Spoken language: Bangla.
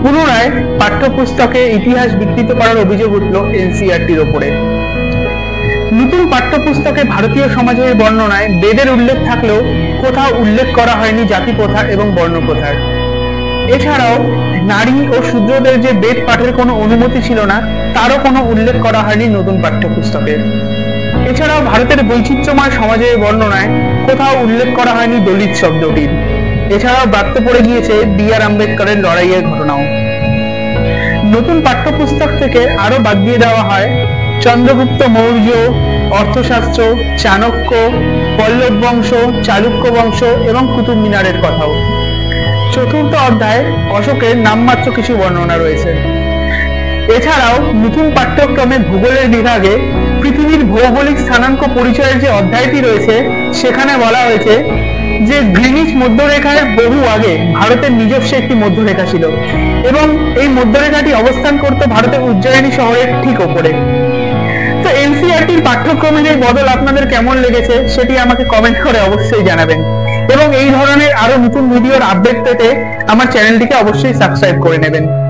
পুনরায় পাঠ্যপুস্তকে ইতিহাস বিকৃত করার অভিযোগ উঠল এনসিইআরটির ওপরে। নতুন পাঠ্যপুস্তকে ভারতীয় সমাজের বর্ণনায় বেদের উল্লেখ থাকলেও কোথাও উল্লেখ করা হয়নি জাতি প্রথা এবং বর্ণ প্রথার। এছাড়াও নারী ও শূদ্রদের যে বেদ পাঠের কোনো অনুমতি ছিল না তারও কোনো উল্লেখ করা হয়নি নতুন পাঠ্যপুস্তকে। এছাড়াও ভারতের বৈচিত্র্যময় সমাজের বর্ণনায় কোথাও উল্লেখ করা হয়নি দলিত শব্দটির। এছাড়াও বাদ পড়ে গিয়েছে বি.আর. আম্বেদকরের লড়াইয়ের ঘটনাও। নতুন পাঠ্যপুস্তক থেকে আরো বাদ দিয়ে দেওয়া হয় চন্দ্রগুপ্ত মৌর্য, অর্থশাস্ত্র, চাণক্য, পল্লব বংশ, চালুক্য বংশ এবং কুতুব মিনারের কথাও। চতুর্থ অধ্যায়ে অশোকের নামমাত্র কিছু বর্ণনা রয়েছে। এছাড়াও নতুন পাঠ্যক্রমে ভূগোলের বিভাগে পৃথিবীর ভৌগোলিক স্থানাঙ্ক পরিচয়ের যে অধ্যায়টি রয়েছে সেখানে বলা হয়েছে যে গ্রিনিচ মধ্যরেখার বহু আগে ভারতের নিজস্ব একটি মধ্যরেখা ছিল এবং এই মধ্যরেখাটি অবস্থান করত ভারতের উজ্জয়িনী শহরের ঠিক ওপরে। তো এনসিইআরটির পাঠ্যক্রমের এই বদল আপনাদের কেমন লেগেছে সেটি আমাকে কমেন্ট করে অবশ্যই জানাবেন এবং এই ধরনের আরো নতুন ভিডিওর আপডেট পেতে আমার চ্যানেলটিকে অবশ্যই সাবস্ক্রাইব করে নেবেন।